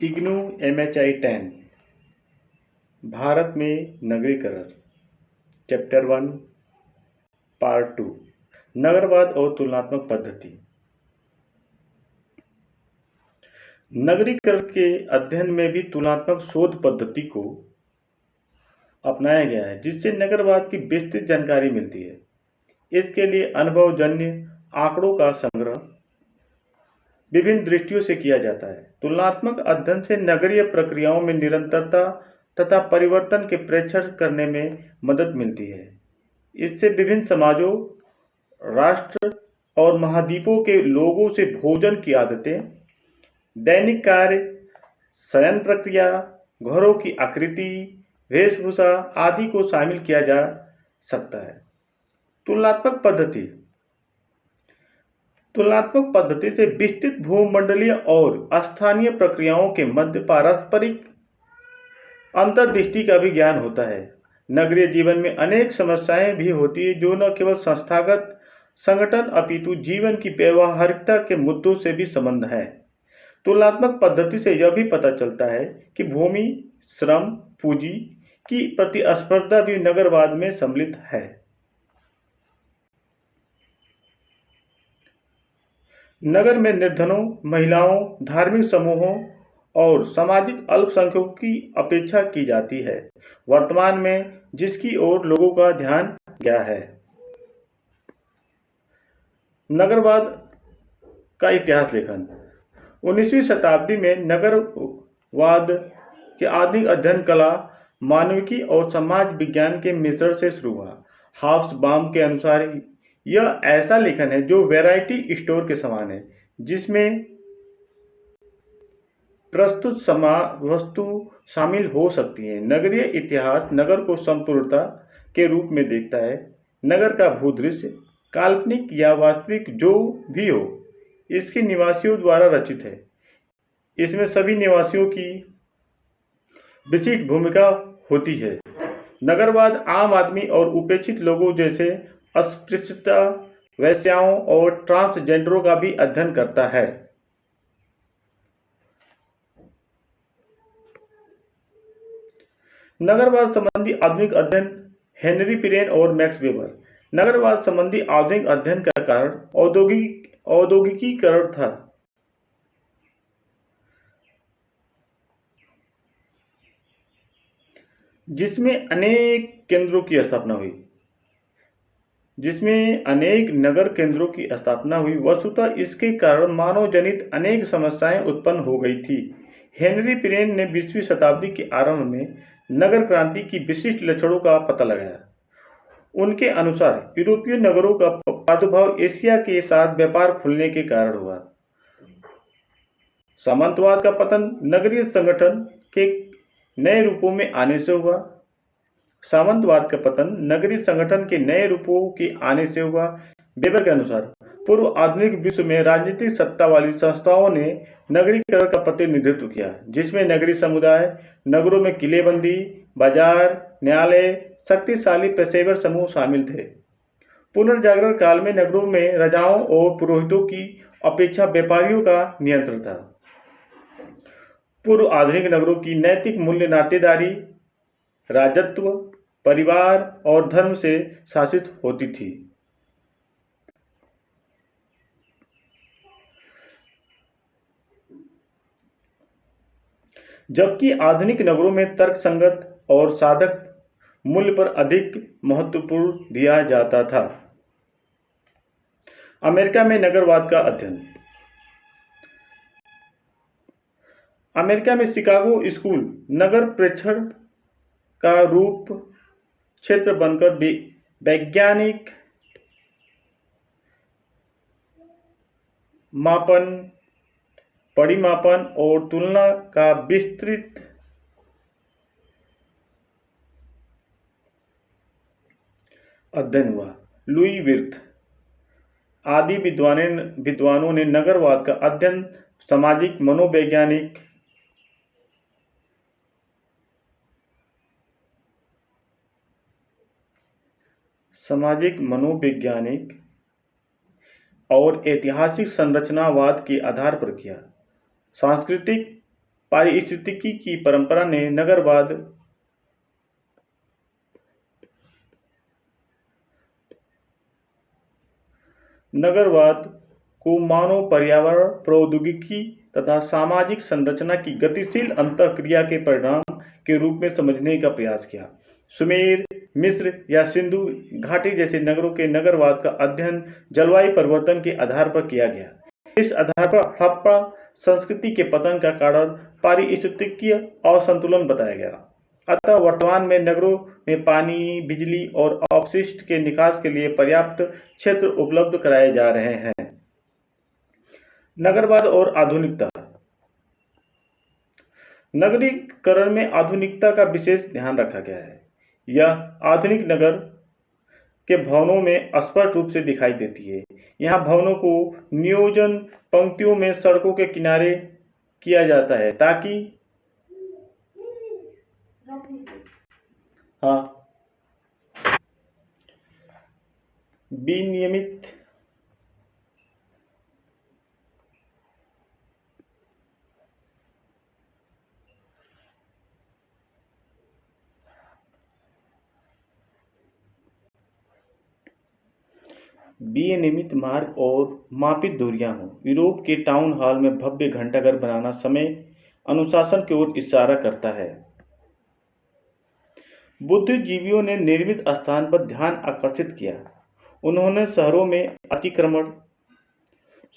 IGNOU MHI 10 Bharat में नगरीकरण chapter 1 part 2 नगरवाद और तुलनात्मक पद्धति। नगरीकरण के अध्ययन में भी तुलनात्मक शोध पद्धति को अपनाया गया है, जिससे नगरवाद की विस्तृत जानकारी मिलती है। इसके लिए अनुभवजन्य आंकड़ों का संग्रह विभिन्न दृष्टियों से किया जाता है। तुलनात्मक अध्ययन से नगरीय प्रक्रियाओं में निरंतरता तथा परिवर्तन के प्रेक्षण करने में मदद मिलती है। इससे विभिन्न समाजों, राष्ट्र और महाद्वीपों के लोगों से भोजन की आदतें, दैनिक कार्य, शयन प्रक्रिया, घरों की आकृति, वेशभूषा आदि को शामिल किया जा सकता है। तुलनात्मक पद्धति से विस्तृत भूमंडलीय और स्थानीय प्रक्रियाओं के मध्य पारस्परिक अंतर्दृष्टि का भी ज्ञान होता है। नगरीय जीवन में अनेक समस्याएं भी होती है, जो न केवल संस्थागत संगठन अपितु जीवन की व्यवहारिकता के मुद्दों से भी संबंध है। तुलनात्मक पद्धति से यह भी पता चलता है कि भूमि, श्रम, पूंजी की प्रतिस्पर्धा भी नगरवाद में सम्मिलित है। नगर में निर्धनों, महिलाओं, धार्मिक समूहों और सामाजिक अल्पसंख्यकों की अपेक्षा की जाती है, वर्तमान में जिसकी ओर लोगों का ध्यान गया है। नगरवाद का इतिहास लेखन 19वीं शताब्दी में नगरवाद के आधुनिक अध्ययन कला, मानविकी और समाज विज्ञान के मिश्रण से शुरू हुआ। हॉब्सबॉम के अनुसार यह ऐसा लेखन है जो वैरायटी स्टोर के समान है, जिसमें प्रस्तुत वस्तु शामिल हो सकती है। नगरीय इतिहास नगर को संपूर्णता के रूप में देखता है। नगर का भूदृश्य, काल्पनिक या वास्तविक जो भी हो, इसके निवासियों द्वारा रचित है। इसमें सभी निवासियों की विशिष्ट भूमिका होती है। नगरवाद आम आदमी और उपेक्षित लोगों जैसे अस्पृश्यता, वैश्याओं और ट्रांसजेंडरों का भी अध्ययन करता है। नगरवाद संबंधी आधुनिक अध्ययन हेनरी पिरेन और मैक्स वेबर। नगरवाद संबंधी आधुनिक अध्ययन का कारण औद्योगिकीकरण था, जिसमें अनेक नगर केंद्रों की स्थापना हुई। वस्तुतः इसके कारण मानव जनित अनेक समस्याएं उत्पन्न हो गई थी। हेनरी पिरेन ने 20वीं शताब्दी के आरंभ में नगर क्रांति की विशिष्ट लक्षणों का पता लगाया। उनके अनुसार यूरोपीय नगरों का प्रादुर्भाव एशिया के साथ व्यापार खुलने के कारण हुआ। सामंतवाद का पतन नगरीय संगठन के नए रूपों में आने से हुआ। सामंतवाद का पतन नगरीय संगठन के नए रूपों के आने से हुआ। वेबर के अनुसार पूर्व आधुनिक विश्व में राजनीतिक सत्ता वाली संस्थाओं ने नगरीकरण का प्रतिनिधित्व किया, जिसमें नगरीय समुदाय, नगरों में किलेबंदी, बाजार, न्यायालय, शक्तिशाली पेशेवर समूह शामिल थे। पुनर्जागरण काल में नगरों में राजाओं और पुरोहितों की अपेक्षा व्यापारियों का नियंत्रण था। पूर्व आधुनिक नगरों की नैतिक मूल्य नातेदारी, राजत्व, परिवार और धर्म से शासित होती थी। जबकि आधुनिक नगरों में तर्कसंगत और साधक मूल्य पर अधिक महत्वपूर्ण दिया जाता था। अमेरिका में नगरवाद का अध्ययन। अमेरिका में शिकागो स्कूल नगर प्रेक्षण का रूप क्षेत्र बनकर वैज्ञानिक मापन, परिमापन और तुलना का विस्तृत अध्ययन हुआ। लुई विर्थ आदि विद्वानों ने नगरवाद का अध्ययन सामाजिक मनोवैज्ञानिक और ऐतिहासिक संरचनावाद के आधार पर किया। सांस्कृतिक पारिस्थितिकी की परंपरा ने नगरवाद को मानव पर्यावरण, प्रौद्योगिकी तथा सामाजिक संरचना की गतिशील अंतःक्रिया के परिणाम के रूप में समझने का प्रयास किया। सुमेर, मिस्र या सिंधु घाटी जैसे नगरों के नगरवाद का अध्ययन जलवायु परिवर्तन के आधार पर किया गया। इस आधार पर हड़प्पा संस्कृति के पतन का कारण पारिस्थितिकीय असंतुलन बताया गया। अतः वर्तमान में नगरों में पानी, बिजली और अपशिष्ट के निकास के लिए पर्याप्त क्षेत्र उपलब्ध कराए जा रहे हैं। नगरवाद और आधुनिकता। नगरीकरण में आधुनिकता का विशेष ध्यान रखा गया है। यह आधुनिक नगर के भवनों में स्पष्ट रूप से दिखाई देती है। यहाँ भवनों को नियोजन पंक्तियों में सड़कों के किनारे किया जाता है ताकि विनियमित विनियमित मार्ग और मापित दूरियां हों। यूरोप के टाउन हॉल में भव्य घंटाघर बनाना समय अनुशासन की ओर इशारा करता है। बुद्धिजीवियों ने निर्मित स्थान पर ध्यान आकर्षित किया। उन्होंने शहरों में अतिक्रमण,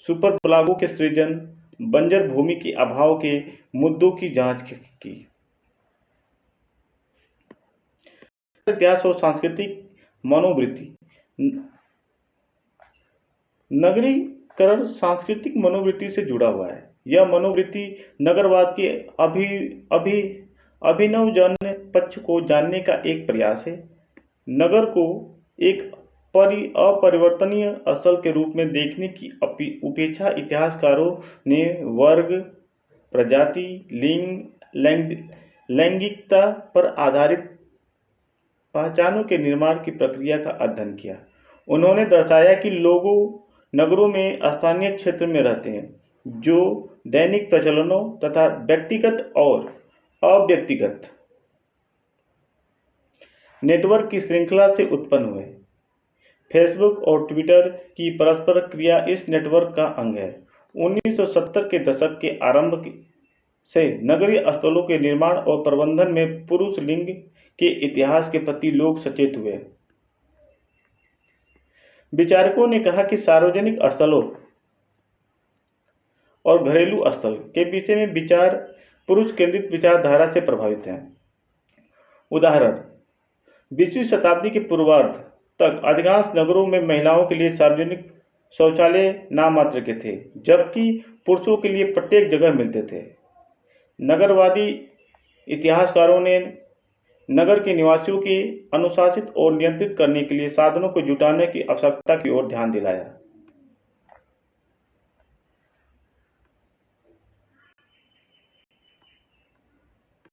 सुपर ब्लॉकों के सृजन, बंजर भूमि के अभाव के मुद्दों की जांच की। इतिहास और सांस्कृतिक मनोवृत्ति। नगरीकरण सांस्कृतिक मनोवृत्ति से जुड़ा हुआ है। यह मनोवृत्ति नगरवाद के अभिनवजन्य पक्ष को जानने का एक प्रयास है। नगर को एक अपरिवर्तनीय स्थल के रूप में देखने की उपेक्षा इतिहासकारों ने वर्ग, प्रजाति, लिंग, लैंगिकता पर आधारित पहचानों के निर्माण की प्रक्रिया का अध्ययन किया। उन्होंने दर्शाया कि लोगों नगरों में स्थानीय क्षेत्र में रहते हैं, जो दैनिक प्रचलनों तथा व्यक्तिगत और अव्यक्तिगत नेटवर्क की श्रृंखला से उत्पन्न हुए। फेसबुक और ट्विटर की परस्पर क्रिया इस नेटवर्क का अंग है। 1970 के दशक के आरंभ से नगरीय स्थलों के निर्माण और प्रबंधन में पुरुष लिंग के इतिहास के प्रति लोग सचेत हुए। विचारकों ने कहा कि सार्वजनिक स्थलों और घरेलू स्थल के विषय में विचार पुरुष केंद्रित विचारधारा से प्रभावित हैं। उदाहरण, 20वीं शताब्दी के पूर्वार्ध तक अधिकांश नगरों में महिलाओं के लिए सार्वजनिक शौचालय नाम मात्र के थे, जबकि पुरुषों के लिए प्रत्येक जगह मिलते थे। नगरवादी इतिहासकारों ने नगर के निवासियों के अनुशासित और नियंत्रित करने के लिए साधनों को जुटाने की आवश्यकता की ओर ध्यान दिलाया।